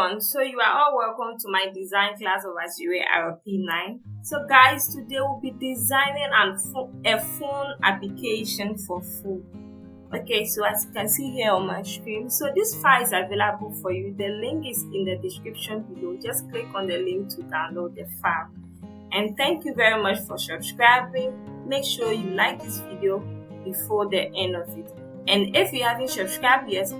everyone, so you are all welcome to my design class of Axure RP9. So guys, today we'll be designing a phone application for food. Okay, so as you can see here on my screen, so this file is available for you. The link is in the description below. Just click on the link to download the file. And thank you very much for subscribing. Make sure you like this video before the end of it. And if you haven't subscribed yet,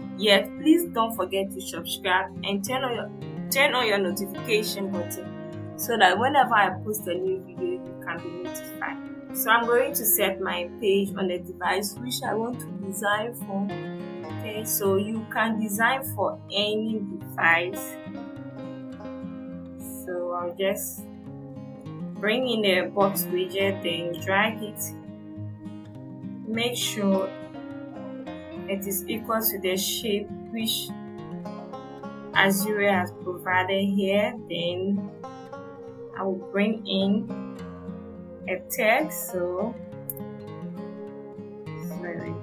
please don't forget to subscribe and turn on your notification button so that whenever I post a new video, you can be notified. So I'm going to set my page on the device which I want to design for. Okay, so you can design for any device. So I'll just bring in the box widget, then drag it. Make sure it is equal to the shape which Axure has provided here. Then I will bring in a text. So sorry.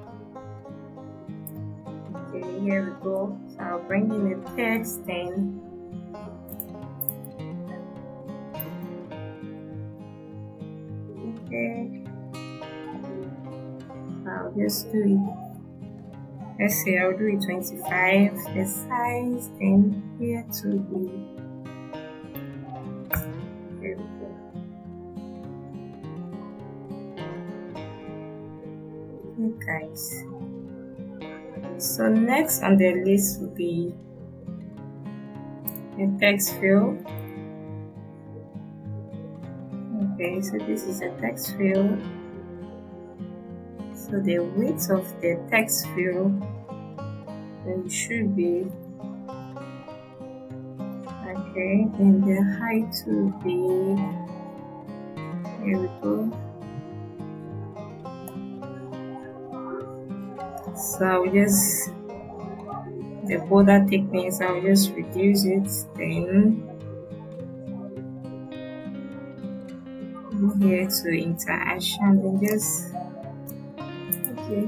Okay, here we go. So I'll bring in a text, then okay. I'll just do it. Let's say I'll do it 25, the size, then here to be. Here we go. Okay guys. So next on the list will be a text field. Okay, so this is a text field. So the width of the text field should be okay, and the height will be, here we go. So I'll just, the border thickness, I'll just reduce it, then go here to interaction, and just okay,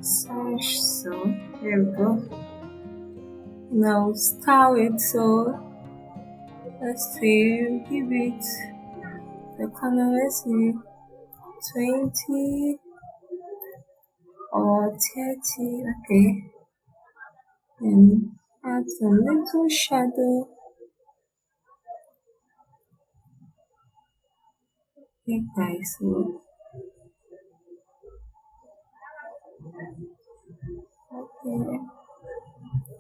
search. So here we go. Now style it. So let's see, give it the corner, let's see, 20 or 30. Okay, and add some little shadow. Okay guys, so okay,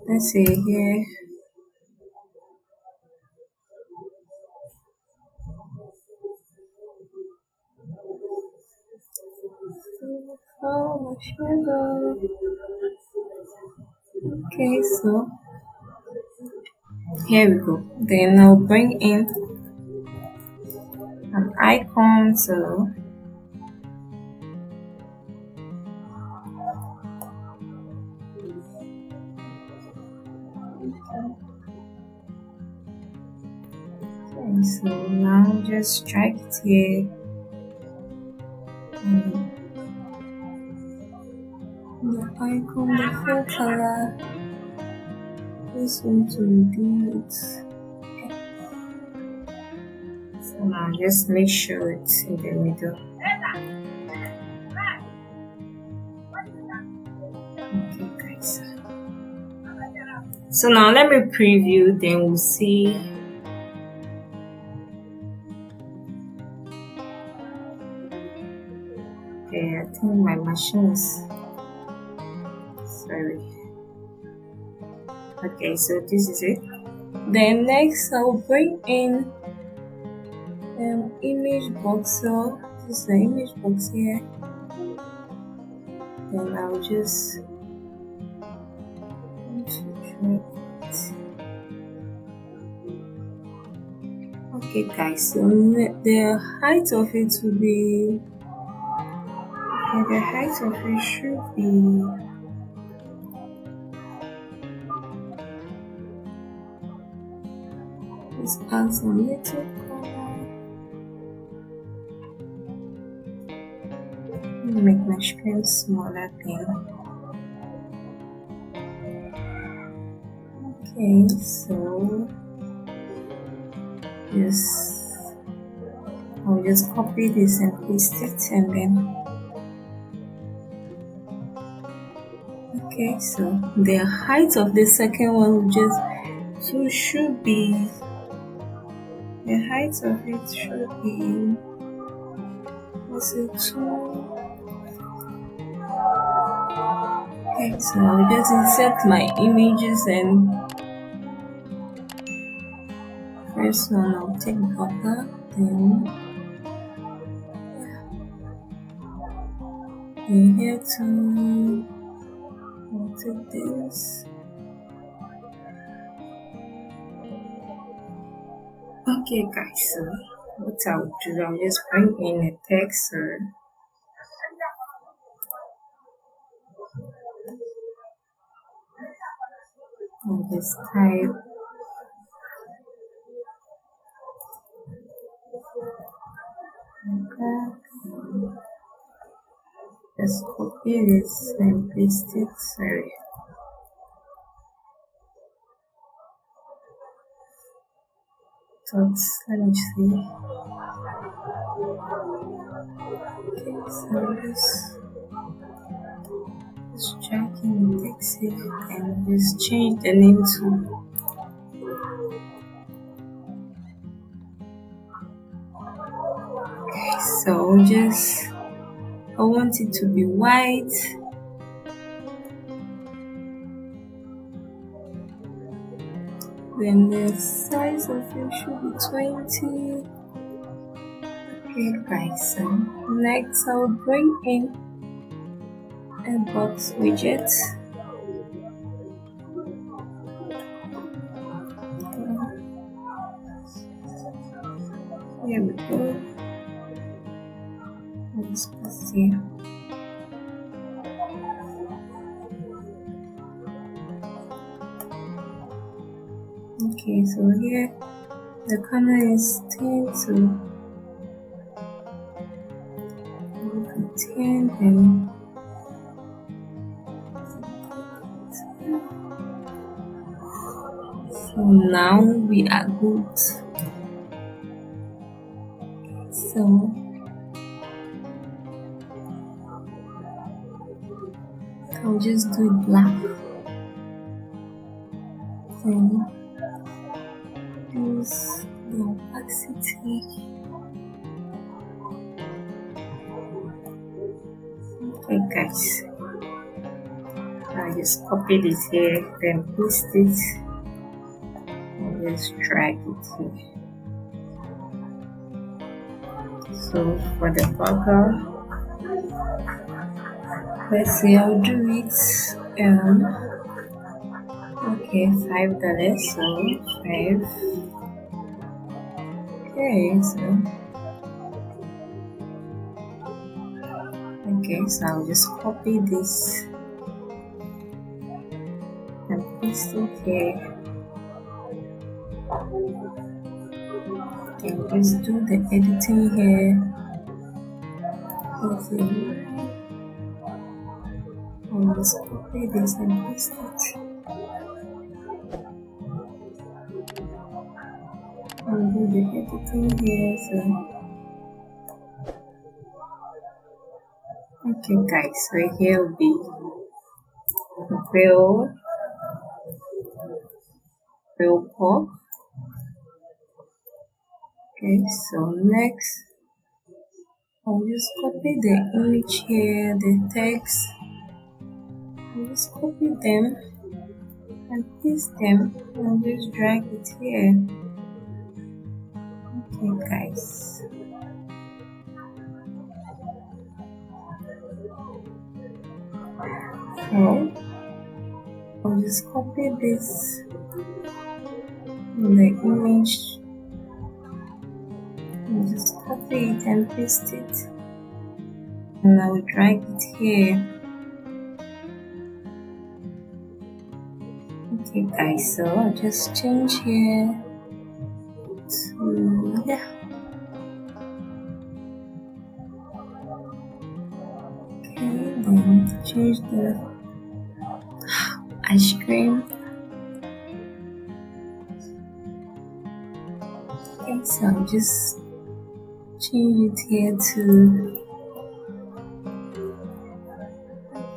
let's see here. Oh, my shadow. Okay, so here we go. Then I'll bring in an icon. So okay, so now just drag it here. And the icon, the full color. Just want to redo it. Okay. So now just make sure it's in the middle. Okay guys. So now let me preview, then we'll see. Okay, I think my machine is, sorry. Okay, so this is it. Then next I'll bring in image box. So this is the image box here. Then I'll just okay guys, so the height of it will be, okay, the height of it should be, let's add some little color. Make my screen smaller thing. Okay, so I'll just copy this and paste it, and then okay, so the height of the second one should be the height of it should be, let's say, 2. Okay, so I'll just insert my images, and first one I'll take buffer, then here to I'll take this. Okay guys, so what I'll do, I'll just bring in a text, or I'll just type just copy this and paste it. Sorry. Let me see. Okay, so just checking the text and just change the name to so I want it to be white. Then the size of it should be 20. Okay guys, so next I'll bring in a box widget. Here we go. Let's see. Okay, so here the corner is 10 to 10, and so now we are good. So I'll just do it black and use the opacity. Okay guys, I'll just copy this here, then paste it, and just drag it here. So for the background, let's see, I'll do it okay, $5, so 5. Okay, so I'll just copy this and paste it here, and just do the editing here. Let's see, I'll just copy this and paste it. I'll do the editing here, so okay guys, so here will be real pop. Okay, so next I'll just copy the image here, the text. I'll just copy them and paste them and just drag it here. Okay guys, so I'll just copy this in the image and just copy it and paste it, and I will drag it here. Okay guys, so I'll just change here to okay, then change the ice cream. So I'll just change it here to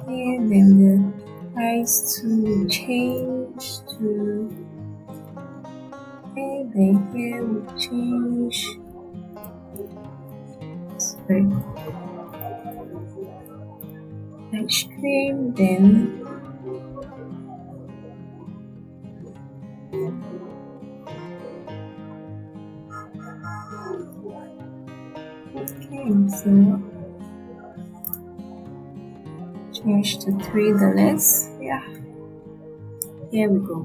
here, then the price to change to okay, then here we change ice cream, then okay, so change to $3. Yeah, here we go.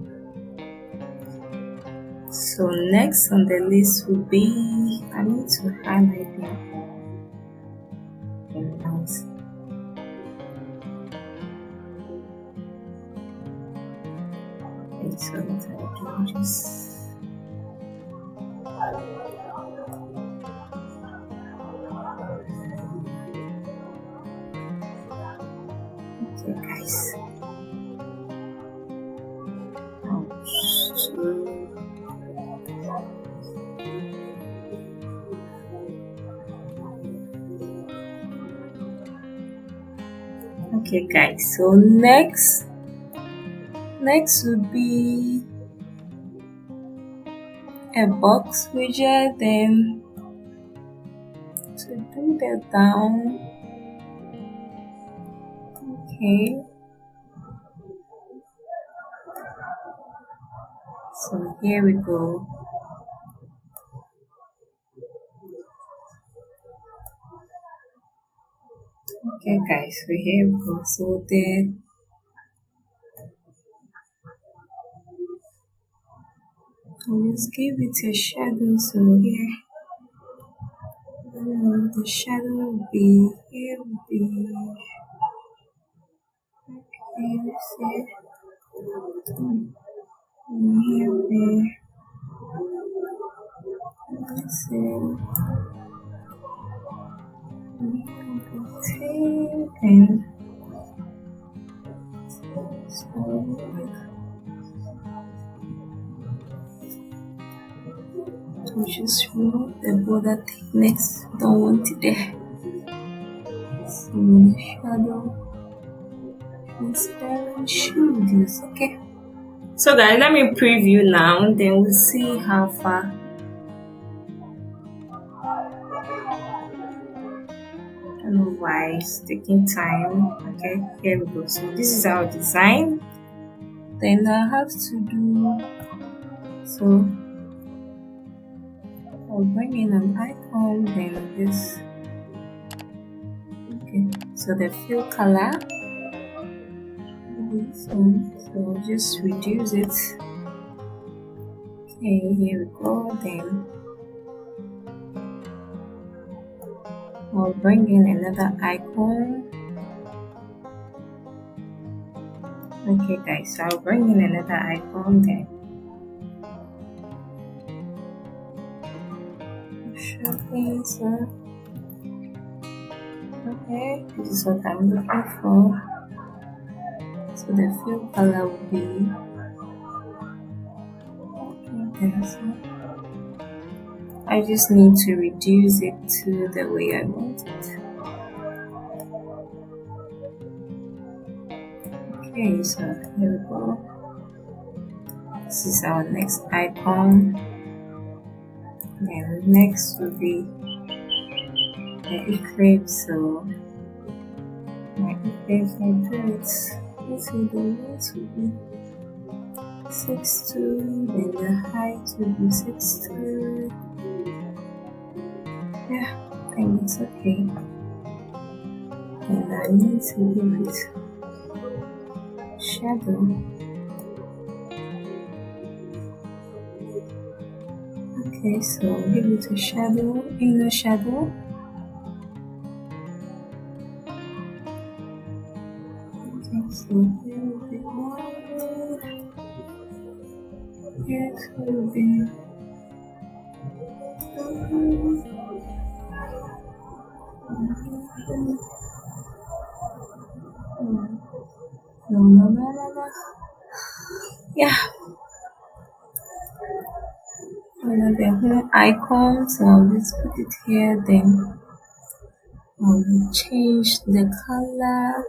So next on the list will be, I need to highlight it. Okay, so I can just okay guys. Okay guys, so next would be a box widget, then to bring that down. Okay, so here we go. Okay guys, so here we go. So then I'll just give it a shadow. So here the shadow will be here, will be okay, let's see. Here will be, let's see, and so just remove the border thickness, don't want it there. So the shadow transparent should use. Okay, so guys, let me preview now, then we'll see how far. I don't know why it's taking time. Okay, here we go. So this is our design. Then I have to do, so I'll bring in an icon, then this. Okay, so the fill color, so just reduce it. Okay, here we go. Then I'll bring in another icon. Okay guys, so I'll bring in another icon then. Shopping, so okay, this is what I'm looking for. So the fill color will be okay, so I just need to reduce it to the way I want it. Okay, so here we go. This is our next icon. Then next will be the eclipse. So my eclipse, I do it. Let's see, the width will be 6'2", then the height will be 6'2". Yeah, I think it's okay. And I need to give it shadow. Okay, so give it a shadow, inner shadow. Okay, so here will be one. Here will be no. Yeah. new icon, so I'll just put it here, then I'll change the color.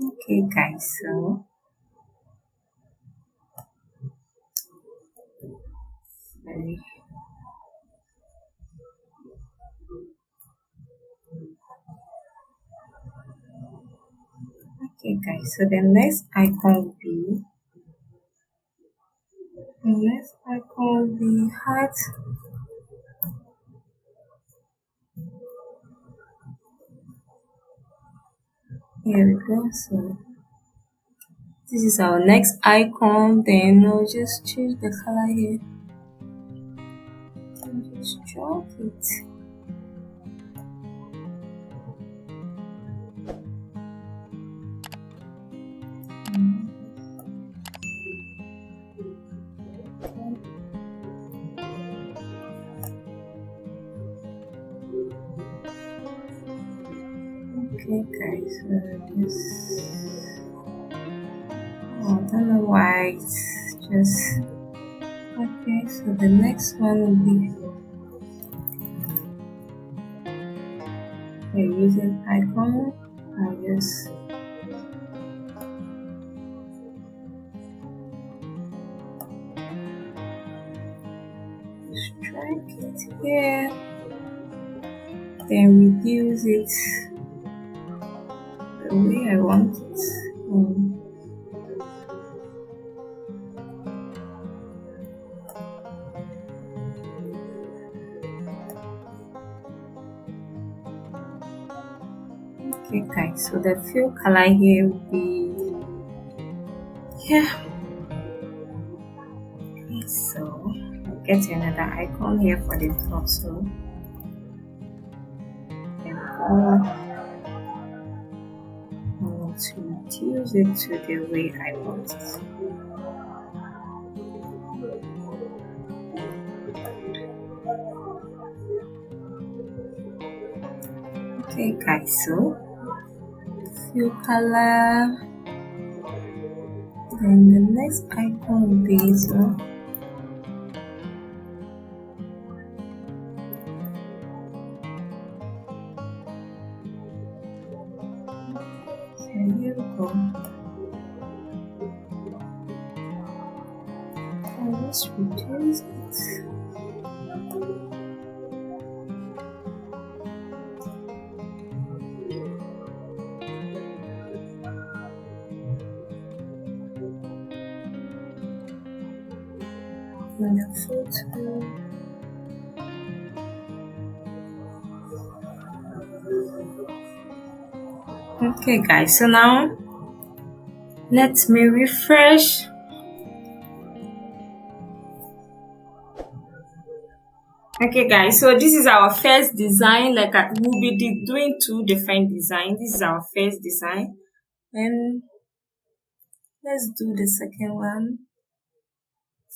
Okay guys, so sorry. Okay guys, so the next icon will be heart. Here we go. So this is our next icon. Then I'll just choose the color here and just drag it. Okay guys, so this, I don't know why it's just okay. So the next one will be using icon. I'll just strike it here, then reduce it the way I want it. Okay guys, so the fill color here will be here. Okay, so I'll get another icon here for the top. So I want to reduce it to the way I want it. Okay guys, so fill color, then the next icon will be so here we go. I'll just reduce it. And the photo. Okay guys, so now let me refresh. Okay guys, so this is our first design. Like we'll be doing two different designs. This is our first design, and let's do the second one.